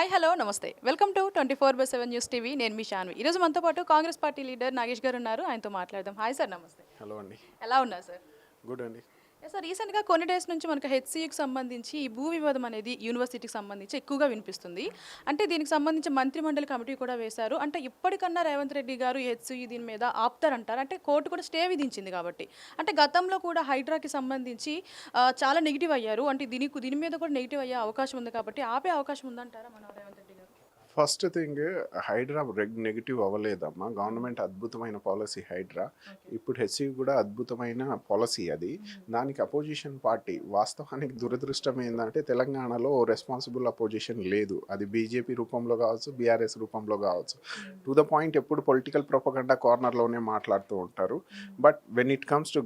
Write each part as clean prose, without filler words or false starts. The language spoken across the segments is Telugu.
హాయ్ హలో నమస్తే వెల్కమ్ టు 24/7 న్యూస్ టీవీ. నేను మీ షాన్వి. ఈరోజు మనతో పాటు కాంగ్రెస్ పార్టీ లీడర్ నాగేష్ గారు ఉన్నారు. ఆయనతో మాట్లాడదాం. హాయ్ సార్, నమస్తే. హలో అండి. ఎలా ఉన్నారు సార్? గుడ్ అండి. సార్, రీసెంట్గా కొన్ని డేస్ నుంచి మనకు హెచ్సియుకి సంబంధించి ఈ భూ వివాదం అనేది యూనివర్సిటీకి సంబంధించి ఎక్కువగా వినిపిస్తుంది. అంటే దీనికి సంబంధించి మంత్రిమండలి కమిటీ కూడా వేశారు. అంటే ఇప్పటికన్నా రేవంత్ రెడ్డి గారు హెచ్సియు దీని మీద ఆపుతారంటారు. అంటే కోర్టు కూడా స్టే విధించింది కాబట్టి. అంటే గతంలో కూడా హైడ్రాకి సంబంధించి చాలా నెగిటివ్ అయ్యారు. అంటే దీని మీద కూడా నెగిటివ్ అయ్యే అవకాశం ఉంది కాబట్టి ఆపే అవకాశం ఉందంటారా మన రేవంత్ రెడ్డి గారు? ఫస్ట్ థింగ్, హైడ్రా నెగిటివ్ అవ్వలేదమ్మా. గవర్నమెంట్ అద్భుతమైన పాలసీ హైడ్రా. ఇప్పుడు హెచ్సి కూడా అద్భుతమైన పాలసీ అది. దానికి అపోజిషన్ పార్టీ వాస్తవానికి దురదృష్టం ఏంటంటే తెలంగాణలో రెస్పాన్సిబుల్ అపోజిషన్ లేదు. అది బీజేపీ రూపంలో కావచ్చు, బీఆర్ఎస్ రూపంలో కావచ్చు. టు ద పాయింట్ ఎప్పుడు పొలిటికల్ ప్రొపగండా కార్నర్లోనే మాట్లాడుతూ ఉంటారు. But when it comes to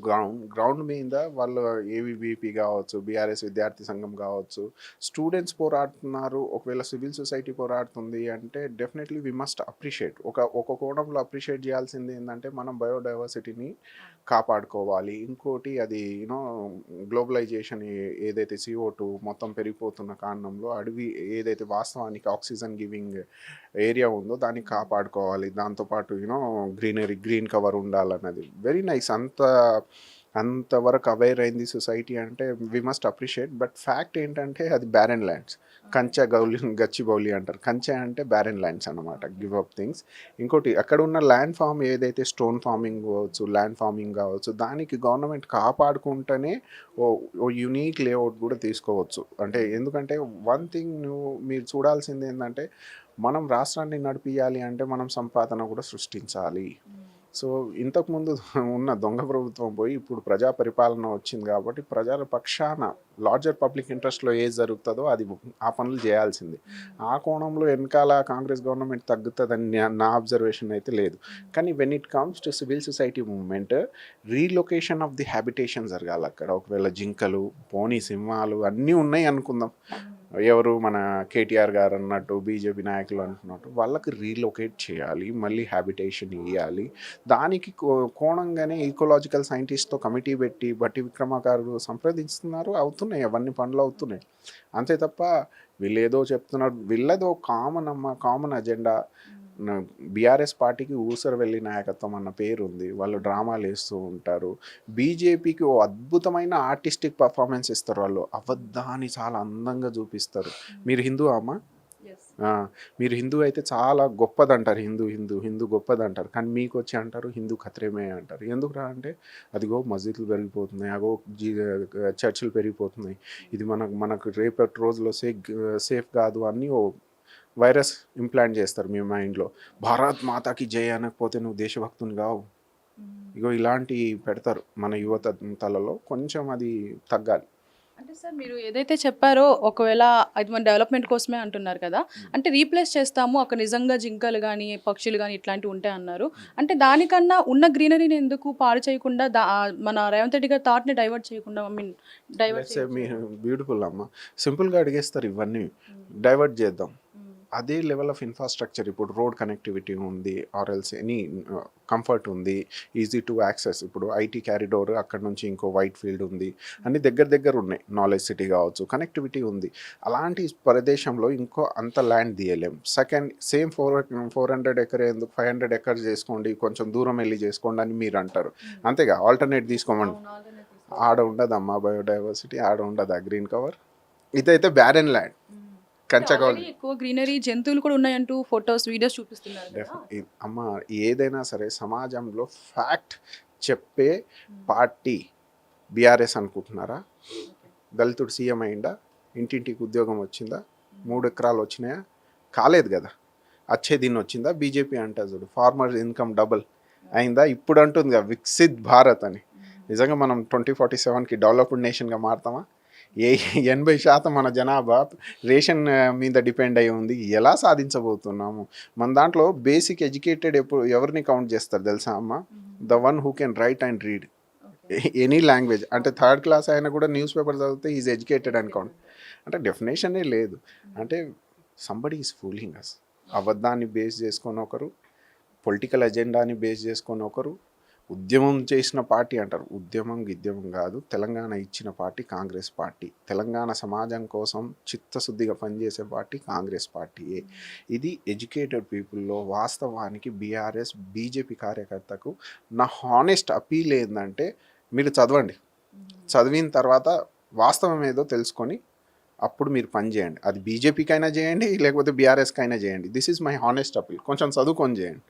ground మీద వాళ్ళు ఏవీబీపీ కావచ్చు, బీఆర్ఎస్ విద్యార్థి సంఘం కావచ్చు, స్టూడెంట్స్ పోరాడుతున్నారు. ఒకవేళ సివిల్ సొసైటీ పోరాడుతుంది అంటే డెఫినెట్లీ వి మస్ట్ అప్రిషియేట్. ఒక కోణంలో అప్రిషియేట్ చేయాల్సింది ఏంటంటే మనం బయోడైవర్సిటీని కాపాడుకోవాలి. ఇంకోటి అది గ్లోబలైజేషన్ ఏదైతే CO2 మొత్తం పెరిగిపోతున్న కారణంలో అడవి ఏదైతే వాస్తవానికి ఆక్సిజన్ గివింగ్ ఏరియా ఉందో దాన్ని కాపాడుకోవాలి. దాంతోపాటు గ్రీన్ కవర్ ఉండాలన్నది వెరీ నైస్. అంతవరకు అవేర్ అయింది సొసైటీ అంటే we must appreciate. But fact ఏంటంటే అది బ్యారెన్ ల్యాండ్స్. కంచె గచ్చిబౌలి అంటారు. కంచె అంటే బ్యారెన్ ల్యాండ్స్ అనమాట, గివ్ అప్ థింగ్స్. ఇంకోటి అక్కడ ఉన్న ల్యాండ్ ఫామ్ ఏదైతే స్టోన్ ఫార్మింగ్ కావచ్చు, ల్యాండ్ ఫార్మింగ్ కావచ్చు, దానికి గవర్నమెంట్ కాపాడుకుంటేనే ఓ యూనిక్ లేఅవుట్ కూడా తీసుకోవచ్చు. అంటే ఎందుకంటే వన్ థింగ్ మీరు చూడాల్సింది ఏంటంటే మనం రాష్ట్రాన్ని నడిపియాలి అంటే మనం సంపాదన కూడా సృష్టించాలి. సో ఇంతకుముందు ఉన్న దొంగ ప్రభుత్వం పోయి ఇప్పుడు ప్రజా పరిపాలన వచ్చింది కాబట్టి ప్రజల పక్షాన లార్జర్ పబ్లిక్ ఇంట్రెస్ట్లో ఏది జరుగుతుందో అది ఆ పనులు చేయాల్సింది. ఆ కోణంలో వెనకాల కాంగ్రెస్ గవర్నమెంట్ తగ్గుతుందని నా అబ్జర్వేషన్ అయితే లేదు. కానీ when it comes to civil society movement, relocation of the habitation జరగాలి అక్కడ. ఒకవేళ జింకలు, పోనీ సింహాలు అన్నీ ఉన్నాయి అనుకుందాం, ఎవరు మన కేటీఆర్ గారు అన్నట్టు, బీజేపీ నాయకులు అంటున్నట్టు వాళ్ళకి రీలొకేట్ చేయాలి, మళ్ళీ హ్యాబిటేషన్ ఇవ్వాలి. దానికి కోణంగానే ఈకోలాజికల్ సైంటిస్ట్తో కమిటీ పెట్టి బట్టి విక్రమార్క సంప్రదిస్తున్నారు. అవుతున్నాయి, అవన్నీ పనులు అవుతున్నాయి. అంతే తప్ప వీళ్ళేదో చెప్తున్నారు. వీళ్ళదో కామన్ అజెండా. బీఆర్ఎస్ పార్టీకి ఊసర వెళ్ళి నాయకత్వం అన్న పేరు ఉంది. వాళ్ళు డ్రామాలు వేస్తూ ఉంటారు. బీజేపీకి ఓ అద్భుతమైన ఆర్టిస్టిక్ పర్ఫార్మెన్స్ ఇస్తారు. వాళ్ళు అబద్ధాన్ని చాలా అందంగా చూపిస్తారు. మీరు హిందూ అమ్మా? మీరు హిందూ అయితే చాలా గొప్పదంటారు. హిందూ గొప్పదంటారు. కానీ మీకు వచ్చి అంటారు హిందూ ఖత్రేమే అంటారు. ఎందుకురా అంటే అదిగో మస్జిద్లు పెరిగిపోతున్నాయి, అగో చర్చిలు పెరిగిపోతున్నాయి, ఇది మనకు రేపటి రోజులో సేఫ్ కాదు అని ఓ వైరస్ ఇంప్లాంట్ చేస్తారు మీ మైండ్లో. భారత్ మాతాకి జై అనకపోతే నువ్వు దేశభక్తుని కావు. ఇగో ఇలాంటివి పెడతారు మన యువతలలో. కొంచెం అది తగ్గాలి. అంటే సార్, మీరు ఏదైతే చెప్పారో ఒకవేళ అది మన డెవలప్మెంట్ కోసమే అంటున్నారు కదా, అంటే రీప్లేస్ చేస్తాము అక్కడ నిజంగా జింకలు కానీ పక్షులు కానీ ఇట్లాంటివి ఉంటాయి అన్నారు. అంటే దానికన్నా ఉన్న గ్రీనరీని ఎందుకు పాడు చేయకుండా మన రేవంత్ రెడ్డి గారి థాట్ని డైవర్ట్ చేయకుండా బ్యూటిఫుల్ అమ్మ, సింపుల్గా అడిగేస్తారు ఇవన్నీ. డైవర్ట్ చేద్దాం. అదే లెవెల్ ఆఫ్ ఇన్ఫ్రాస్ట్రక్చర్ ఇప్పుడు రోడ్ కనెక్టివిటీ ఉంది, ఆర్ఎల్స్ ఎనీ కంఫర్ట్ ఉంది, ఈజీ టు యాక్సెస్. ఇప్పుడు ఐటీ క్యారిడోర్, అక్కడ నుంచి ఇంకో వైట్ ఫీల్డ్ ఉంది, అన్ని దగ్గర ఉన్నాయి. నాలెడ్జ్ సిటీ కావచ్చు, కనెక్టివిటీ ఉంది. అలాంటి ప్రదేశంలో ఇంకో అంత ల్యాండ్ తీయలేం. సెకండ్, సేమ్ 400 ఎకర్ ఎందుకు 500 ఎకర్స్ చేసుకోండి, కొంచెం దూరం వెళ్ళి చేసుకోండి అని మీరు అంటారు. అంతేగా, ఆల్టర్నేట్ తీసుకోమని. ఆడ ఉండదమ్మా బయోడైవర్సిటీ, ఆడ ఉండదా గ్రీన్ కవర్. ఇదైతే బ్యారెన్ ల్యాండ్. ఎక్కువ గ్రీనరీ, జంతువులు కూడా ఉన్నాయంటూ ఫొటోస్, వీడియోస్ చూపిస్తున్నారు. అమ్మ, ఏదైనా సరే సమాజంలో ఫ్యాక్ట్ చెప్పే పార్టీ బీఆర్ఎస్ అనుకుంటున్నారా? దళితుడు సీఎం అయిందా? ఇంటింటికి ఉద్యోగం వచ్చిందా? 3 ఎకరాలు వచ్చినాయా? కాలేదు కదా. వచ్చే దీన్ని వచ్చిందా? బీజేపీ అంటే చూడు, ఫార్మర్ ఇన్కమ్ డబుల్ అయిందా? ఇప్పుడు అంటుంది కదా వికసిత్ భారత్ అని. నిజంగా మనం 2047కి డెవలప్డ్ నేషన్గా మారుతామా? 80% మన జనాభా రేషన్ మీద డిపెండ్ అయి ఉంది. ఎలా సాధించబోతున్నాము? మన దాంట్లో బేసిక్ ఎడ్యుకేటెడ్ ఎవరిని కౌంట్ చేస్తారు తెలుసా అమ్మ? The one who can write and read any language. అంటే 3rd క్లాస్ అయినా కూడా న్యూస్ పేపర్ చదివితే ఈజ్ ఎడ్యుకేటెడ్ అని కౌంట్. అంటే డెఫినేషనే లేదు. అంటే సంబడి ఈజ్ ఫూలింగ్ అస్. అబద్ధాన్ని బేస్ చేసుకొని ఒకరు, పొలిటికల్ ఎజెండాని బేస్ చేసుకొని ఒకరు, ఉద్యమం చేసిన పార్టీ అంటారు. గిద్యమం కాదు. తెలంగాణ ఇచ్చిన పార్టీ కాంగ్రెస్ పార్టీ. తెలంగాణ సమాజం కోసం చిత్తశుద్ధిగా పనిచేసే పార్టీ కాంగ్రెస్ పార్టీయే. ఇది ఎడ్యుకేటెడ్ పీపుల్లో వాస్తవానికి బీఆర్ఎస్, బీజేపీ కార్యకర్తకు నా హానెస్ట్ అపీల్ ఏంటంటే, మీరు చదవండి. చదివిన తర్వాత వాస్తవం ఏదో తెలుసుకొని అప్పుడు మీరు పని చేయండి. అది బీజేపీకైనా చేయండి, లేకపోతే బీఆర్ఎస్కైనా చేయండి. This is my honest appeal. కొంచెం చదువుకొని చేయండి.